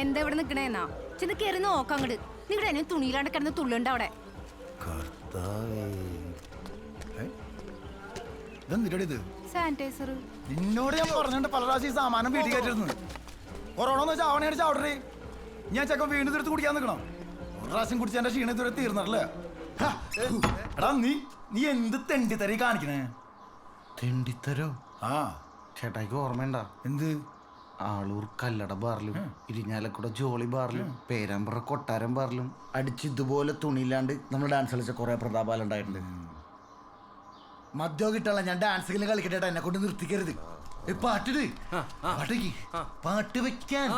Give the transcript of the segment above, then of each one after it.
എന്താ ഇവിടെ നിക്കണേന്നാ ചെന്ന് കയറി നോക്കാം അങ്ങട്. നിങ്ങളുടെ എന്നെ തുണിയിലാണ്ട് കിടന്ന് തുള്ളുണ്ട് അവിടെ. സാനിറ്റൈസർ നിന്നോട് ഞാൻ പറഞ്ഞിട്ട് പല പ്രാവശ്യം സാമാനം വീട്ടിൽ കയറ്റിരുന്നു. കൊറോണ എന്ന് വെച്ചാൽ അവനെ അടിച്ച് അവിടെ ഞാൻ ചെക്കൻ വീണ്ടും തീർത്ത് കുടിക്കാൻ നിൽക്കണം. ഒരു പ്രാവശ്യം കുടിച്ച എന്റെ ക്ഷീണം ഇതുവരെ തീർന്നല്ലേ. എടാ നീ എന്ത് തെണ്ടിത്തരി കാണിക്കണേ? തെണ്ടിത്തരോ? ആ ചേട്ടായിക്ക് ഓർമ്മയുണ്ടാ? എന്ത്? ആളൂർ കല്ലട ബാറിലും ഇരിഞ്ഞാലക്കുട ജോളി ബാറിലും പേരാമ്പ്ര കൊട്ടാരം ബാറിലും അടിച്ച് ഇതുപോലെ തുണിയില്ലാണ്ട് നമ്മൾ ഡാൻസ് കളിച്ച കുറെ പ്രതാപാലുണ്ടായിട്ടുണ്ട്. മദ്യോ കിട്ടാനുള്ള ഞാൻ ഡാൻസ് കളിക്കട്ടെ, എന്നെ കൊണ്ട് നിർത്തിക്കരുത്. പാട്ട് വെക്കാൻ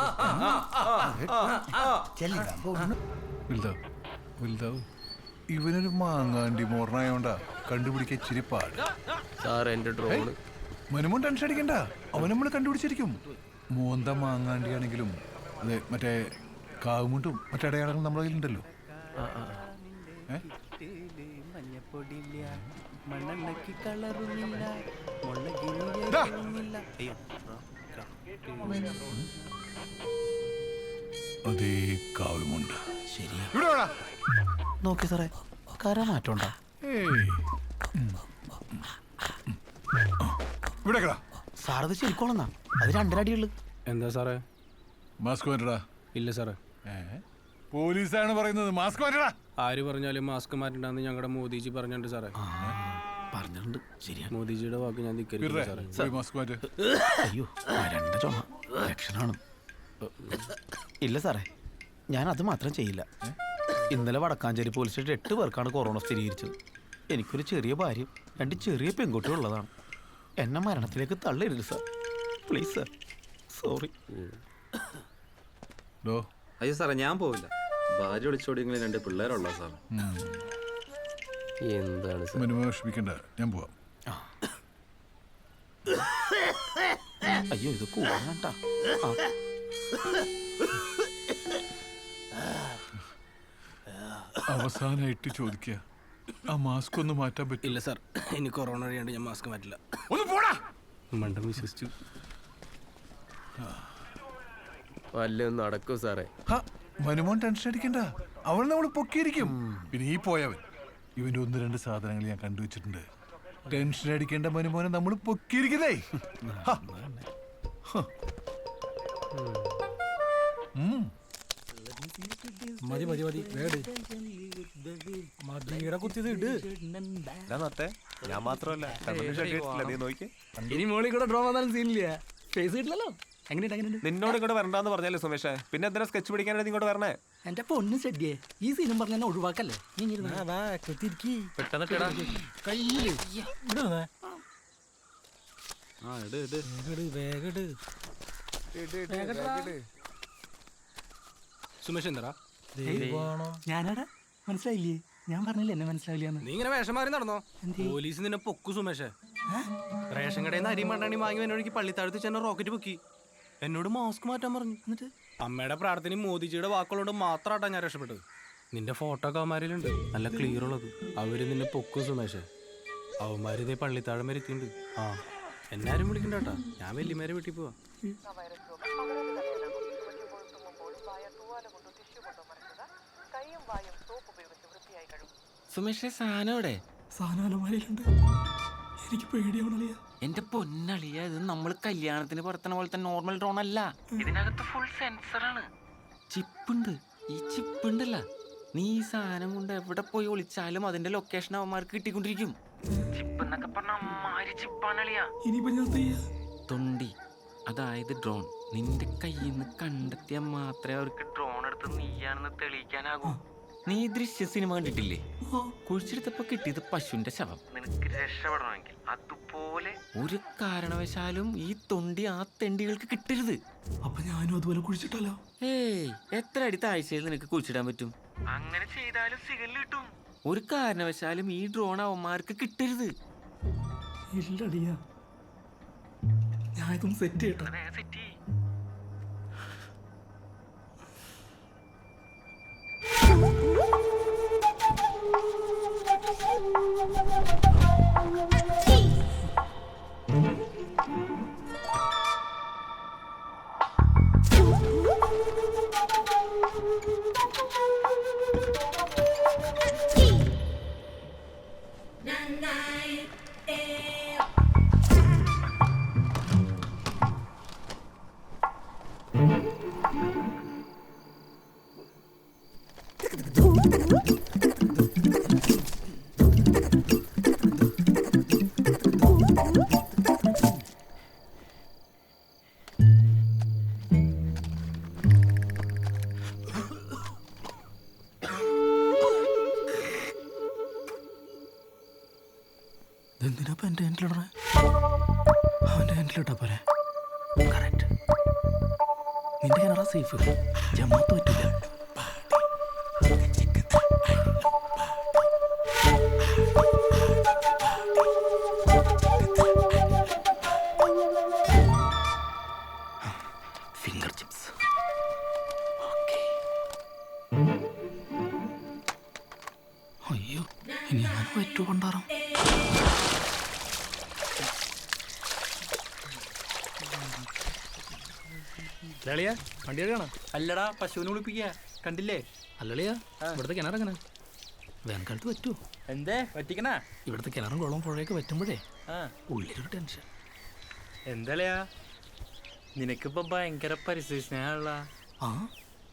ഇവനൊരു മാങ്ങാണ്ടി മോർണായോണ്ടാ കണ്ടുപിടിക്കാൻ ഇച്ചിരി പാട്. മനുമോൻ ടെൻഷൻ അടിക്കണ്ട, അവൻ നമ്മൾ കണ്ടുപിടിച്ചിരിക്കും. മോന്ത മാങ്ങാണ്ടിയാണെങ്കിലും അതെ മറ്റേ കാവുമുണ്ടും മറ്റടയാളങ്ങളും നമ്മളെ കയ്യിലുണ്ടല്ലോ. അതേ കാവുമുണ്ട്. നോക്കി സാറേ, കര മാറ്റമുണ്ടോ? സാറത് ശരിക്കോളന്നാ, അത് രണ്ടരടിയുള്ളു. എന്താ സാറേ? മാസ്ക് മാറ്റടാ. ഇല്ല സാറേ. പോലീസാണ് പറയുന്നത്, മാസ്ക് മാറ്റടാ. ആര് പറഞ്ഞാലും മാസ്ക് മാറ്റണ്ടെന്ന് ഞങ്ങളുടെ മോദിജി പറഞ്ഞിട്ടുണ്ട് സാറേ. പറഞ്ഞിട്ടുണ്ട്, ശരിയാണ്. മോദിജിയുടെ വാക്ക് ഞാൻ ധിക്കരിക്കില്ല സാറേ. മാസ്ക് മാറ്റ്. അയ്യോ, രണ്ട് ചുമ ലക്ഷണമാണ്. ഇല്ല സാറേ, ഞാൻ അത് മാത്രം ചെയ്യില്ല. ഇന്നലെ വടക്കാഞ്ചേരി പോലീസ് സ്റ്റേഷൻ 8 പേർക്കാണ് കൊറോണ സ്ഥിരീകരിച്ചത്. എനിക്കൊരു ചെറിയ ഭാര്യയും 2 ചെറിയ പെൺകുട്ടികൾ ഉള്ളതാണ്. എന്നെ മരണത്തിലേക്ക് തള്ളരുത് സാർ, പ്ലീസ് സാർ, സോറി. അയ്യോ സാറേ, ഞാൻ പോവില്ല. ഭാര്യ വിളിച്ചോടിയെങ്കിലും 2 പിള്ളേരുള്ള സാർ. എന്താണ് വിഷമിക്കണ്ട, ഞാൻ പോവാം. അയ്യോ, ഇത് കൂടാണ്ടാ. അവസാനായിട്ട് ചോദിക്കുക, ആ മാസ്ക് ഒന്ന് മാറ്റാൻ പറ്റില്ല? ഇല്ല സാർ, ഇനി കൊറോണ അറിയാണ്ട് ഞാൻ മാസ്ക് മാറ്റില്ല. ഒന്ന് പോടാ. മണ്ടം വിശ്വസിച്ചു. വല്ലൊന്നും നടക്കൂ സാറേ. മനുമോൻ ടെൻഷൻ അടിക്കണ്ട, അവൾ നമ്മൾ പൊക്കിയിരിക്കും. പിന്നെ ഈ പോയവൻ, ഇവന്റെ 1-2 സാധനങ്ങൾ ഞാൻ കണ്ടുവച്ചിട്ടുണ്ട്. ടെൻഷൻ അടിക്കേണ്ട മനുമോനെ നമ്മൾ പൊക്കിയിരിക്കുന്നേ. മതി മതി മതി, മതിയുടെ കുത്തിയത് ഇട്. ഞാൻ മാത്രമല്ല, ഇനി മോളിൽ കൂടെ ഡ്രോ വന്നാലും സീനില്ല. ഫേസ് കിട്ടില്ലല്ലോ. നിന്നോട് ഇങ്ങോട്ട് വരണ്ടെന്ന് പറഞ്ഞാലേ സുമേഷേ, പിന്നെ എന്തിനാ സ്കെച്ച് പിടിക്കാനായിട്ട് ഇങ്ങോട്ട് വരണേ? എന്റെ പൊന്ന് ചെടിയെ, ഈ സീനും പറഞ്ഞ ഒഴിവാക്കല്ലേ. സുമേഷ് എന്താ ഞാനാടാ, മനസ്സിലായില്ലേ? ഞാൻ പറഞ്ഞില്ലേ എന്നെ മനസ്സിലാവില്ല. നീ ഇങ്ങനെ വേഷം മാറി നടന്നോ? പോലീസ് നിന്നെ പൊക്കു സുമേഷേ. റേഷൻ കടയിൽ നിന്ന് അരിയും മണ്ടാണി വാങ്ങി എന്നോട് പള്ളിത്താഴത്ത് ചെന്ന റോക്കറ്റ് പൊക്കി. എന്നോട് മാസ്ക് മാറ്റാൻ പറഞ്ഞു. എന്നിട്ട് അമ്മയുടെ പ്രാർത്ഥനയും മോദിജിയുടെ വാക്കുകളോട് മാത്രമായിട്ടാ ഞാൻ രക്ഷപ്പെട്ടത്. നിന്റെ ഫോട്ടോ ഒക്കെ അവന്മാരിലുണ്ട്, നല്ല ക്ലിയർ ഉള്ളത്. അവര് നിന്നെ പൊക്കും സുമേഷേ. അവന്മാര് ഇതേ പള്ളിത്താഴം വരെ എത്തിയിട്ടുണ്ട്. ആ, എന്നാരും വിളിക്കണ്ട കേട്ടാ, ഞാൻ വല്യമാരെ വീട്ടിൽ പോവാ. സുമേഷേ, സാധനോടെ സാധനമാലുണ്ട്. എനിക്ക് പേടിയാവണല്ലേ എന്റെ പൊന്നളിയ. ഇത് നമ്മൾ കല്യാണത്തിന് പുറത്തണ പോലത്തെ നോർമൽ ഡ്രോൺ അല്ല. ഇതിനകത്ത് ഫുൾ സെൻസറാണ്, ചിപ്പുണ്ട്. ഈ ചിപ്പുണ്ടല്ല, നീ ഈ സാധനം കൊണ്ട് എവിടെ പോയി ഒളിച്ചാലും അതിന്റെ ലൊക്കേഷൻ അവന്മാർക്ക് കിട്ടിക്കൊണ്ടിരിക്കും. ചിപ്പ് എന്നൊക്കെ പറഞ്ഞ അമ്മാരി ചിപ്പാണളിയ. തൊണ്ടി, അതായത് ഡ്രോൺ. നിന്റെ കയ്യിൽ നിന്ന് കണ്ടെത്തിയാൽ മാത്രമേ അവർക്ക് ഡ്രോൺ എടുത്ത് നീയാണെന്ന് തെളിയിക്കാനാകൂ. നീ ദൃശ്യ സിനിമ കണ്ടിട്ടില്ലേ? കുഴിച്ചെടുത്തപ്പോ കിട്ടിയത് പശുവിന്റെ ശവം. നിനക്ക് രക്ഷപ്പെടണമെങ്കിൽ അതുപോലെ ഒരു കാരണവശാലും ഈ തൊണ്ടി ആ തെണ്ടികൾക്ക് കിട്ടരുത്. അപ്പൊ ഞാനും അതുപോലെ കുഴിച്ചിട്ടല്ലോ. ഏയ്, എത്ര അടി താഴ്ചയിൽ നിനക്ക് കുഴിച്ചിടാൻ പറ്റും? അങ്ങനെ ചെയ്താലും സിഗല് കിട്ടും. ഒരു കാരണവശാലും ഈ ഡ്രോൺ അവന്മാർക്ക് കിട്ടരുത്. ഇല്ലടിയാ, ഞാൻ ഇതൊന്ന് സെറ്റ് ചെയ്യട്ടെ. സെറ്റ് ചെയ്യ്. എന്തിനാ എൻ്റെ ഹാൻഡിലിടണേ? അവൻ്റെ ഹാൻഡിലിട്ടാ പോരെ. കറക്റ്റ്. നിന്റെ കിണറാ സേഫ്. ജമാത്ത് പറ്റില്ല. Finger chips. അയ്യോ, ഇനി അങ്ങനെ പറ്റൂ കൊണ്ടാറാം. ലളിയ വണ്ടി എടുക്കണോ? അല്ലടാ പശുവിനെ കുളിപ്പിക്കുക കണ്ടില്ലേ? അല്ലളിയാ, ഇവിടുത്തെ കിണറെങ്ങനെ വേനൽക്കാലത്ത് പറ്റുമോ? എന്തേ പറ്റിക്കണ? ഇവിടുത്തെ കിണറും കുളവും പുഴയൊക്കെ പറ്റുമ്പോഴേ ഉള്ളിലൊരു ടെൻഷൻ. എന്താ നിനക്കിപ്പോ ഭയങ്കര പരിസ്ഥിതി സ്നേഹമുള്ള. ആ,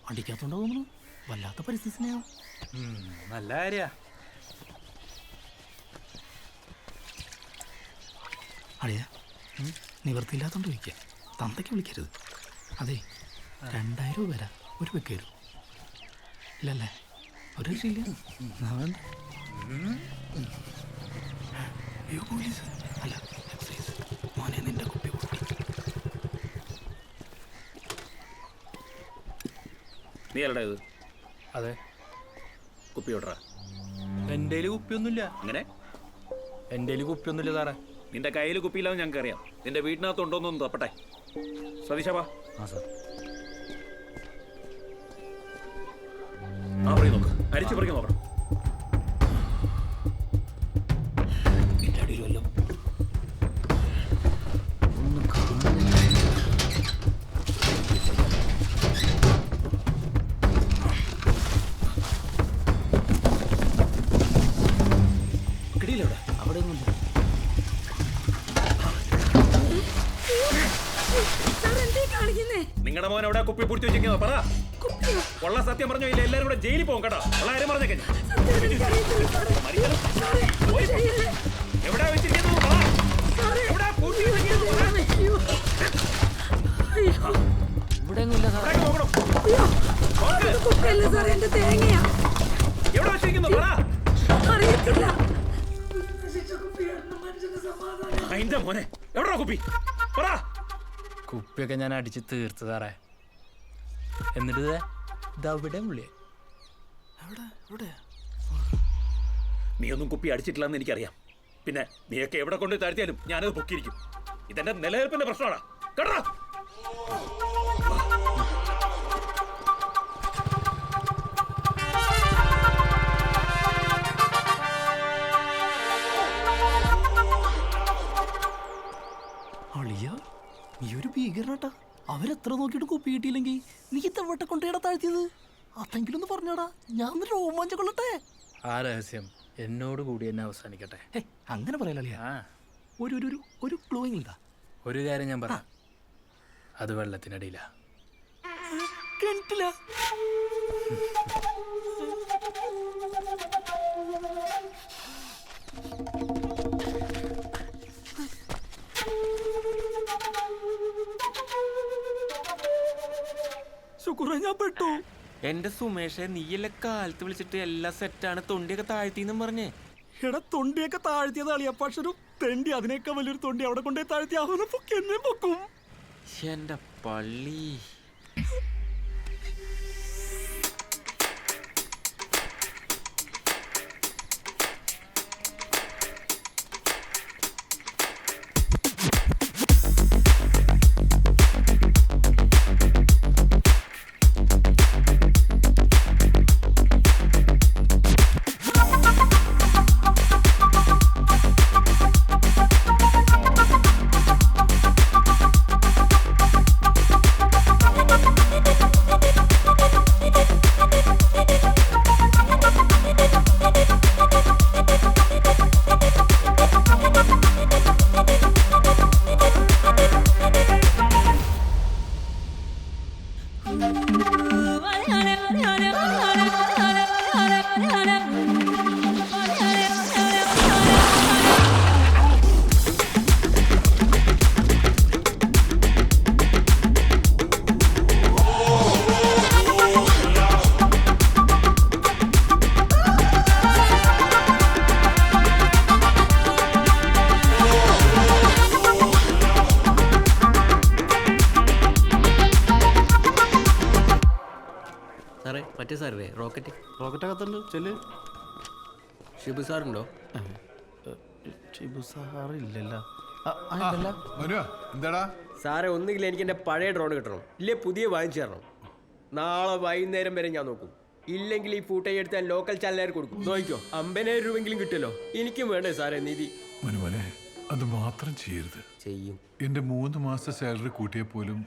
അടിക്കാത്തോണ്ടോ തോന്നുന്നു. വല്ലാത്ത പരിസ്ഥിതി സ്നേഹം. നല്ല കാര്യ. അളിയ, നിവൃത്തിയില്ലാത്തോണ്ട് ചോദിക്കുക. തന്തയ്ക്ക് വിളിക്കരുത്. അതെ, 2000 രൂപ വരാം. ഒരു വെക്കേരു ഇല്ലല്ലേ? ഒരു രക്ഷയില്ല. അയ്യോ, പോലീസ് അല്ല, എക്സൈസ്. മോനെ, നിന്റെ കുപ്പി പൊട്ടി. നീ അല്ലടാ ഇത്? അതെ. കുപ്പി ഓടറാ. എൻ്റെ കുപ്പിയൊന്നുമില്ല. അങ്ങനെ എൻ്റെ കുപ്പിയൊന്നുമില്ല സാറേ. നിന്റെ കയ്യിൽ കുപ്പിയില്ലാന്ന് ഞങ്ങൾക്ക് അറിയാം. നിന്റെ വീട്ടിനകത്ത് ഉണ്ടോന്നൊന്നും തപ്പട്ടെ. സതീശാ, ആ സാർ. ആ പറയും നോക്ക്. അരിച്ചു പറിക്കാൻ നോക്കണം. കിടിയിലവിടെ അവിടെ ഒന്നും. നിങ്ങളുടെ മോൻ എവിടെ കുപ്പി പിടിച്ചു വെച്ചിരിക്കുന്നോ? പറ. ഉള്ള സത്യം പറഞ്ഞോ, ഇല്ല എല്ലാരും കൂടെ ജയിലിൽ പോകും കേട്ടോ. ഉള്ള കാര്യം പറഞ്ഞേക്കെ. എവിടെ വെച്ചിരിക്കുന്നു? എവിടെ വെച്ചിരിക്കുന്നു? പറ. അതിന്റെ മോനെ എവിടാ കുപ്പി? പറ. കുപ്പിയൊക്കെ ഞാൻ അടിച്ച് തീർത്ത് സാറേ. എന്നിട്ട് ഇതവിടെ വിളിയെ. നീ ഒന്നും കുപ്പി അടിച്ചിട്ടില്ലെന്ന് എനിക്കറിയാം. പിന്നെ നീയൊക്കെ എവിടെ കൊണ്ട് താഴ്ത്തിയാലും ഞാനത് പൊക്കിയിരിക്കും. ഇതെന്റെ നിലനിൽപ്പിന്റെ പ്രശ്നമാണ് കേട്ടോ. അളിയ, നീ ഒരു ഭീകരനാട്ടാ. അവരെത്ര നോക്കിയിട്ട് കുപ്പി കിട്ടിയില്ലെങ്കിൽ നീ ഇത്തവട്ടെ കൊണ്ടേടാ താഴ്ത്തിയത്? അതെങ്കിലും ഒന്ന് പറഞ്ഞാടാ, ഞാൻ രോമാഞ്ചം കൊള്ളട്ടെ. ആ രഹസ്യം എന്നോട് കൂടി എന്നെ അവസാനിക്കട്ടെ. അങ്ങനെ പറയലളിയ. ഒരു ഒരു ഒരു ക്ലൂ എങ്കിലാ. ഒരു കാര്യം ഞാൻ പറയാം, അത് വെള്ളത്തിനടിയില്ല. കിണറ്റില്ല. ഞാൻ പെട്ടു. എന്റെ സുമേഷെ, നീയല്ലേ കാലത്ത് വിളിച്ചിട്ട് എല്ലാം സെറ്റാണ്, തൊണ്ടിയൊക്കെ താഴ്ത്തിന്നും പറഞ്ഞേ. എടാ, തൊണ്ടിയൊക്കെ താഴ്ത്തിയത് അളിയ. പക്ഷെ ഒരു തെണ്ടി അതിനേക്കാൾ വലിയൊരു തൊണ്ടി അവിടെ കൊണ്ടേ താഴ്ത്തി അവനെ പൊക്കി എന്നെ പൊക്കും. എന്റെ പള്ളി. സാറേ റോക്കറ്റ് റോക്കറ്റകത്തുണ്ട് ചെല്ല്. ഷിബു സാറുണ്ടോ? ഷിബു സാറില്ലല്ലോ. മനുവാ എന്താടാ? സാറേ ഒന്നുകിൽ എനിക്ക് എൻ്റെ പഴയ ഡ്രോൺ കിട്ടണം, ഇല്ലേ പുതിയ വാങ്ങിച്ചു തരണം. നാളെ വൈകുന്നേരം വരെ ഞാൻ നോക്കും. ഇല്ലെങ്കിൽ ഈ ഫൂട്ടേജ് എടുത്ത് ഞാൻ ലോക്കൽ ചാനലുകാർ കൊടുക്കും. നോക്കിക്കോ, 50,000 രൂപയെങ്കിലും കിട്ടുമല്ലോ. എനിക്കും വേണ്ടേ സാറേ നിധി. മനുമോനെ അത് മാത്രം ചെയ്യരുത്. ചെയ്യും. എന്റെ 3 മാസത്തെ സാലറി കൂട്ടിയാൽ പോലും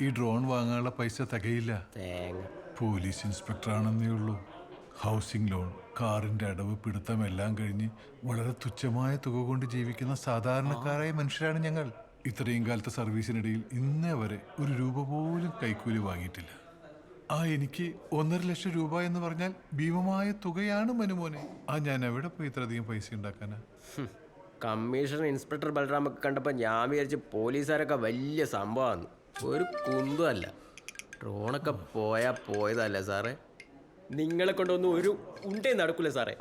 ഈ ഡ്രോൺ വാങ്ങാനുള്ള പൈസ തികയില്ല. തേങ്ങ. പോലീസ് ഇൻസ്പെക്ടർ ആണെന്നേ ഉള്ളൂ. ഹൗസിംഗ് ലോൺ, കാറിന്റെ അടവ്, പിടുത്തം എല്ലാം കഴിഞ്ഞ് വളരെ തുച്ഛമായ തുക കൊണ്ട് ജീവിക്കുന്ന സാധാരണക്കാരായ മനുഷ്യരാണ് ഞങ്ങൾ. ഇത്രയും കാലത്തെ സർവീസിനിടയിൽ ഇന്നേ വരെ 1 രൂപ പോലും കൈക്കൂലി വാങ്ങിയിട്ടില്ല. എനിക്ക് 1.5 ലക്ഷം രൂപ എന്ന് പറഞ്ഞാൽ ഭീമമായ തുകയാണ് മനുമോനെ. ഞാൻ എവിടെ പോയി ഇത്രയധികം പൈസ ഉണ്ടാക്കാനാ? കമ്മീഷണർ ഇൻസ്പെക്ടർ ബലറാമൊക്കെ കണ്ടപ്പോൾ ഞാൻ വിചാരിച്ച് പോലീസുകാരൊക്കെ വലിയ സംഭവമാണ്. ഒരു കുന്തമല്ല. ഡ്രോണൊക്കെ പോയതല്ല സാറേ. നിങ്ങളെ കൊണ്ടൊന്നും ഒരു ഉണ്ടേ നടക്കൂല സാറേ.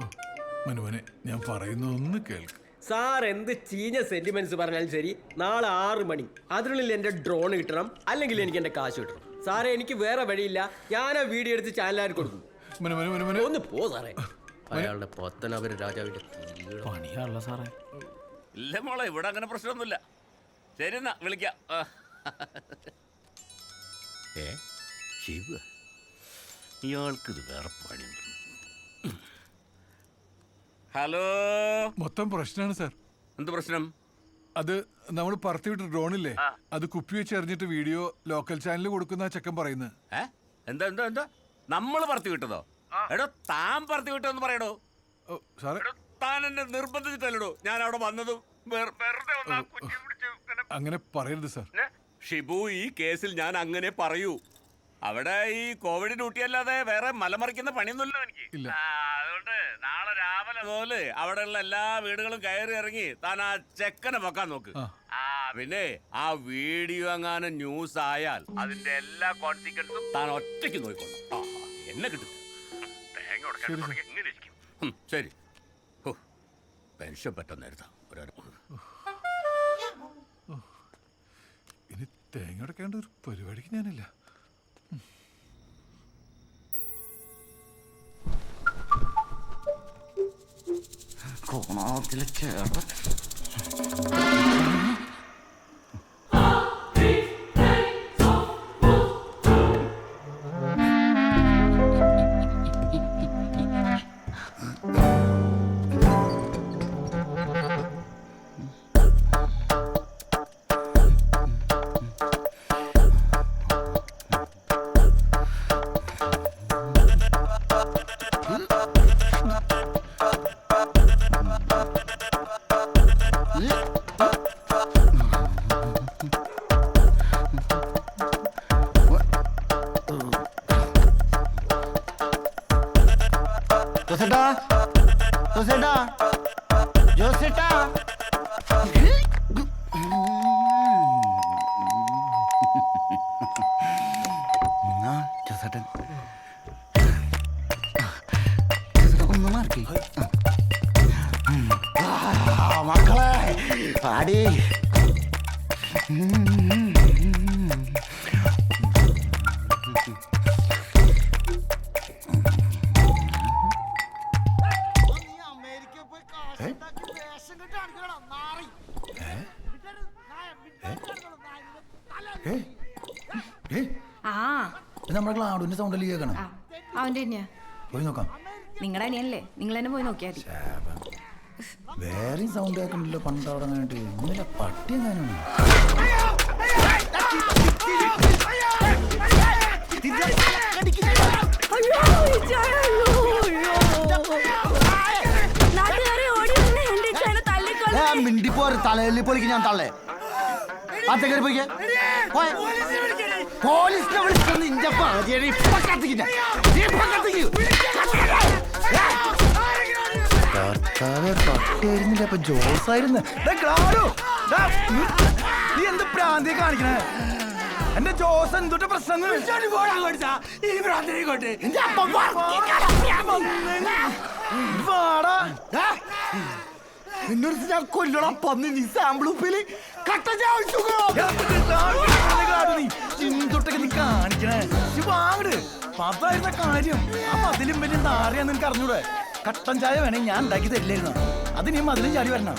മനുമോനെ ഞാൻ പറയുന്നതൊന്ന് കേൾക്ക്. സാർ എന്ത് ചീഞ്ഞ സെന്റിമെന്റ്സ് പറഞ്ഞാലും ശരി, നാളെ 6 മണി അതിനുള്ളിൽ എൻ്റെ ഡ്രോൺ കിട്ടണം, അല്ലെങ്കിൽ എനിക്ക് എൻ്റെ കാശ് കിട്ടണം. സാറേ എനിക്ക് വേറെ വഴിയില്ല. ഞാൻ ആ വീഡിയോ എടുത്ത് ചാനലുകാർ കൊടുക്കും. ഒന്ന് പോ സാറേ. അയാളുടെ പൊത്തനവര് രാജാവിന്റെ പണിയാണല്ലോ സാറേ. ഇല്ല മോളെ, ഇവിടെ അങ്ങനെ പ്രശ്നമൊന്നുമില്ല. ശരി എന്നാ വിളിക്കാം. ശിവ ഇയാൾക്കിത് വേറെ പണിയുണ്ട്. ഹലോ, മൊത്തം പ്രശ്നമാണ് സാർ. എന്ത് പ്രശ്നം? അത് നമ്മൾ പറത്തിവിട്ട ഡ്രോണില്ലേ, അത് കുപ്പി വെച്ച് എറിഞ്ഞിട്ട് വീഡിയോ ലോക്കൽ ചാനലിൽ കൊടുക്കുന്ന ചെക്കൻ പറയുന്നത്. എന്താ എന്താ എന്താ നമ്മൾ പറത്തി വിട്ടതോ? എടോ താൻ പറത്തി വിട്ടതെന്ന് പറയടോ. സാറേ താൻ എന്നെ നിർബന്ധിച്ചിട്ടല്ലോ ഞാൻ അവിടെ വന്നതും. അങ്ങനെ പറയരുത് സാർ. ഷിബു, ഈ കേസിൽ ഞാൻ അങ്ങനെ പറയൂ. അവിടെ ഈ കോവിഡ് ഡ്യൂട്ടി അല്ലാതെ വേറെ മലമറിക്കുന്ന പണിയൊന്നുമില്ല എനിക്ക്. അതുകൊണ്ട് നാളെ രാവിലെ മുതല് അവിടെയുള്ള എല്ലാ വീടുകളും കയറി ഇറങ്ങി താൻ ആ ചെക്കനെ വെക്കാൻ നോക്ക്. പിന്നെ ആ വീഡിയോ എങ്ങാനും ന്യൂസ് ആയാൽ അതിന്റെ എല്ലാ കോൺസിക്വൻസും താൻ ഒറ്റയ്ക്ക് നോക്കിക്കോണം. എന്നെ കിട്ടും. തേങ്ങ കൊടുക്കാൻ ഇങ്ങനെ ഇരിക്കും. ശരി. പെൻഷൻ പറ്റാൻ നേരത്താ ഇനി തേങ്ങ അടക്കേണ്ട ഒരു പരിപാടിക്ക് ഞാനില്ല. കോണാത്തിലെ ചേട്ടൻ മക്കളെ പാടി. നമ്മുടെ ക്ലാഡിന്റെ സൗണ്ടല്ലേ കേൾക്കണം? അവന്റെ തന്നെയാ. പോയി നോക്കാം. നിങ്ങളുടെ അനിയനല്ലേ, നിങ്ങൾ തന്നെ പോയി നോക്കിയാൽ മതി. വേറെയും സൗണ്ട് കേൾക്കണ്ടല്ലോ. പണ്ടവിടെ അങ്ങനെയായിട്ട് ഇന്നലെ പട്ടി എങ്ങനെയാണ്? മിണ്ടിപ്പോര് തലയിൽ പൊളിക്ക് ഞാൻ തള്ളേ. അത്തേക്കറി പോയിക്കേ. പോലീസിനെ വിളിച്ചൊന്ന് ഇഞ്ചപ്പ പട്ടിയായിരുന്നില്ല, അപ്പൊ ജോസായിരുന്നു. നീ എന്ത് പ്രാന്തി കാണിക്കണേ? എന്റെ ജോസ് എന്തുട്ട് പ്രശ്നം? എന്നോട് ഞാൻ കൊല്ലണം പന്നി. നീ സാമ്പിൾ ഉപ്പില് കട്ട നീ ചിന്തൊട്ടൊക്കെ നീ കാണിക്കണേ നീ വാങ്ങട് പതായിരുന്ന കാര്യം അപ്പൊ അതിലും വലിയ നാറിയാന്ന് നിനക്ക് അറിഞ്ഞൂടെ കട്ടൻ ചായ വേണേ ഞാൻ ഉണ്ടാക്കി തരില്ലായിരുന്നു അത് നീ മതിലും ചാടി വരണം